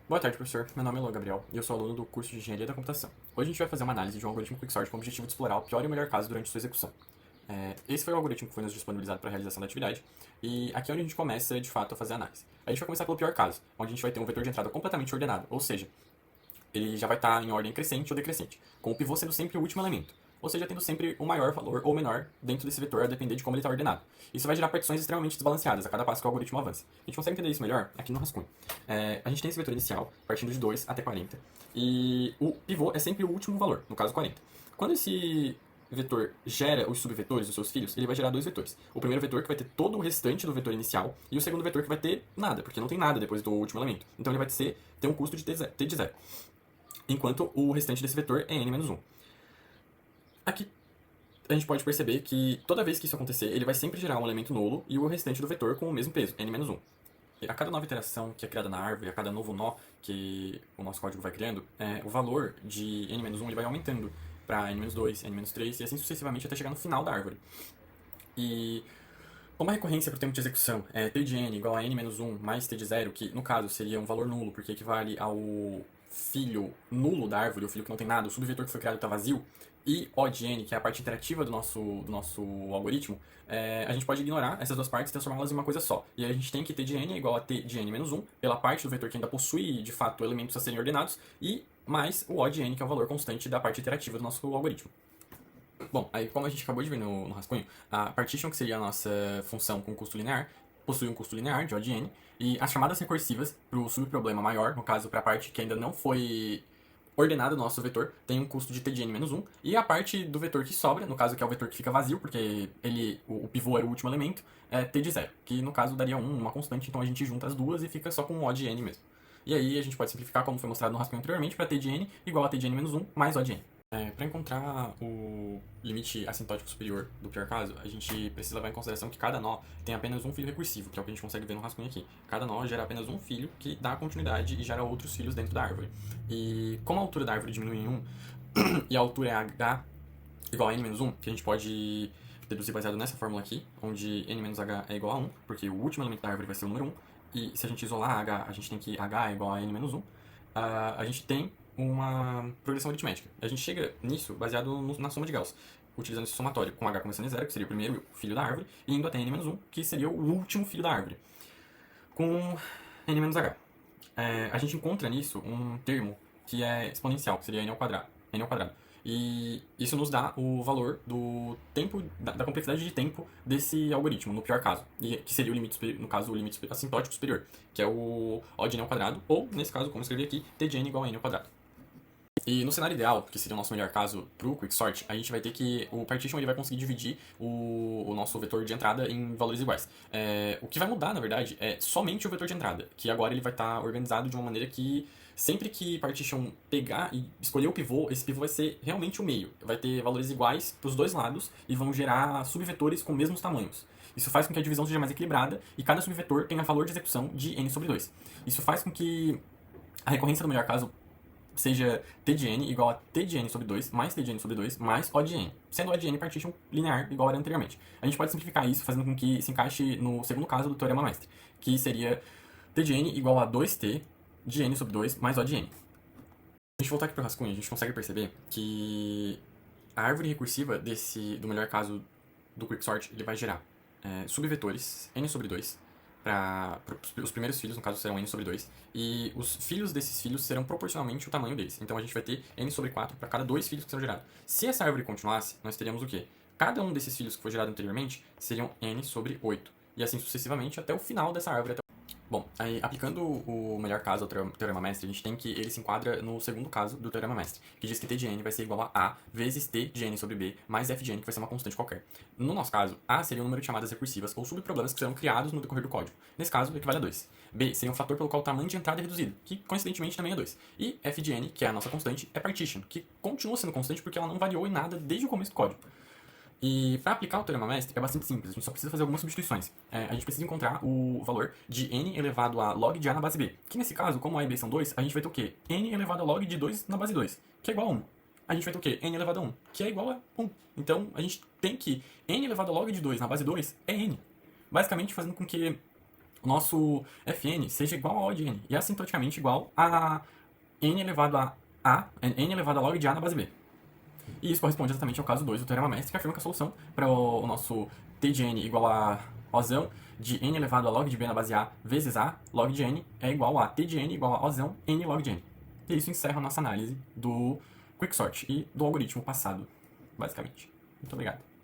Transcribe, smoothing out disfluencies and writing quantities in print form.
Boa tarde, professor. Meu nome é Luan Gabriel e eu sou aluno do curso de Engenharia da Computação. Hoje a gente vai fazer uma análise de um algoritmo Quicksort com o objetivo de explorar o pior e o melhor caso durante sua execução. Esse foi o algoritmo que foi nos disponibilizado para a realização da atividade e aqui é onde a gente começa, de fato, a fazer a análise. A gente vai começar pelo pior caso, onde a gente vai ter um vetor de entrada completamente ordenado, ou seja, ele já vai estar em ordem crescente ou decrescente, com o pivô sendo sempre o último elemento, ou seja, tendo sempre o maior valor ou menor dentro desse vetor a depender de como ele está ordenado. Isso vai gerar partições extremamente desbalanceadas a cada passo que o algoritmo avança. A gente consegue entender isso melhor aqui no rascunho. A gente tem esse vetor inicial, partindo de 2 até 40, e o pivô é sempre o último valor, no caso 40. Quando esse vetor gera os subvetores, os seus filhos, ele vai gerar dois vetores. O primeiro vetor que vai ter todo o restante do vetor inicial, e o segundo vetor que vai ter nada, porque não tem nada depois do último elemento. Então ele vai ter um custo de t de zero, enquanto o restante desse vetor é n-1. Aqui a gente pode perceber que toda vez que isso acontecer, ele vai sempre gerar um elemento nulo e o restante do vetor com o mesmo peso, n-1. A cada nova iteração que é criada na árvore, a cada novo nó que o nosso código vai criando, o valor de n-1 ele vai aumentando para n-2, n-3 e assim sucessivamente até chegar no final da árvore. E como a recorrência para o tempo de execução é t de n igual a n-1 mais t de 0, que no caso seria um valor nulo, porque equivale ao filho nulo da árvore, o filho que não tem nada, o subvetor que foi criado está vazio, e O de n, que é a parte interativa do nosso algoritmo, a gente pode ignorar essas duas partes e transformá-las em uma coisa só. E aí a gente tem que t de n é igual a t de n-1, pela parte do vetor que ainda possui, de fato, elementos a serem ordenados, e mais o O de n, que é o valor constante da parte iterativa do nosso algoritmo. Bom, aí como a gente acabou de ver no rascunho, a partition, que seria a nossa função com custo linear, possui um custo linear de O de n, e as chamadas recursivas para o subproblema maior, no caso para a parte que ainda não foi ordenada do nosso vetor, tem um custo de t de n-1, e a parte do vetor que sobra, no caso que é o vetor que fica vazio, porque o pivô era o último elemento, é t de 0, que no caso daria uma constante, então a gente junta as duas e fica só com O de n mesmo. E aí a gente pode simplificar como foi mostrado no rascunho anteriormente, para t de n igual a t de n-1 mais O de n. Para encontrar o limite assintótico superior do pior caso, a gente precisa levar em consideração que cada nó tem apenas um filho recursivo, que é o que a gente consegue ver no rascunho aqui. Cada nó gera apenas um filho que dá continuidade e gera outros filhos dentro da árvore. E como a altura da árvore diminui em 1 e a altura é h igual a n-1, que a gente pode deduzir baseado nessa fórmula aqui, onde n-h é igual a 1, porque o último elemento da árvore vai ser o número 1, e se a gente isolar h, a gente tem que h é igual a n-1, a gente tem uma progressão aritmética. A gente chega nisso baseado na soma de Gauss, utilizando esse somatório, com h começando em 0, que seria o primeiro filho da árvore, e indo até n-1, que seria o último filho da árvore, com n-h. A gente encontra nisso um termo que é exponencial, que seria n ao quadrado. E isso nos dá o valor do tempo, da complexidade de tempo desse algoritmo, no pior caso, que seria o limite, no caso, o limite assintótico superior, que é o O de n ao quadrado, ou, nesse caso, como eu escrevi aqui, t de n igual a n ao quadrado. E no cenário ideal, que seria o nosso melhor caso para o Quicksort, a gente vai ter que o partition ele vai conseguir dividir o nosso vetor de entrada em valores iguais. O que vai mudar, na verdade, é somente o vetor de entrada, que agora ele vai estar organizado de uma maneira que sempre que partition pegar e escolher o pivô, esse pivô vai ser realmente o meio. Vai ter valores iguais para os dois lados e vão gerar subvetores com mesmos tamanhos. Isso faz com que a divisão seja mais equilibrada e cada subvetor tenha valor de execução de n sobre 2. Isso faz com que a recorrência do melhor caso seja t de n igual a t de n sobre 2 mais t de n sobre 2 mais O de n, sendo O de n partition linear igual era anteriormente. A gente pode simplificar isso fazendo com que se encaixe no segundo caso do teorema mestre, que seria t de n igual a 2t de n sobre 2 mais O de n. A gente voltar aqui para o rascunho, a gente consegue perceber que a árvore recursiva do melhor caso do Quicksort ele vai gerar subvetores n sobre 2, para os primeiros filhos, no caso, serão n sobre 2, e os filhos desses filhos serão proporcionalmente o tamanho deles. Então a gente vai ter n sobre 4 para cada dois filhos que serão gerados. Se essa árvore continuasse, nós teríamos o quê? Cada um desses filhos que foi gerado anteriormente seriam n sobre 8, e assim sucessivamente até o final dessa árvore. Bom, aí aplicando o melhor caso ao teorema mestre, a gente tem que ele se enquadra no segundo caso do teorema mestre, que diz que t de n vai ser igual a vezes t de n sobre b mais f de n, que vai ser uma constante qualquer. No nosso caso, a seria o número de chamadas recursivas ou subproblemas que serão criados no decorrer do código. Nesse caso, equivale a 2. B seria um fator pelo qual o tamanho de entrada é reduzido, que coincidentemente também é 2. E f de n, que é a nossa constante, é partition, que continua sendo constante porque ela não variou em nada desde o começo do código. E para aplicar o teorema mestre é bastante simples, a gente só precisa fazer algumas substituições. A gente precisa encontrar o valor de n elevado a log de a na base b, que nesse caso, como a e b são 2, a gente vai ter o quê? N elevado a log de 2 na base 2, que é igual a 1. A gente vai ter o quê? N elevado a 1, que é igual a 1. Então, a gente tem que n elevado a log de 2 na base 2 é n. Basicamente fazendo com que o nosso Fn seja igual a O de n, e assintoticamente igual a n elevado n elevado a log de A na base B. E isso corresponde exatamente ao caso 2 do Teorema Mestre, que afirma que a solução para o nosso t de n igual a Ozão de n elevado a log de B na base A vezes A log de n é igual a t de n igual a Ozão n log de n. E isso encerra a nossa análise do Quicksort e do algoritmo passado, basicamente. Muito obrigado.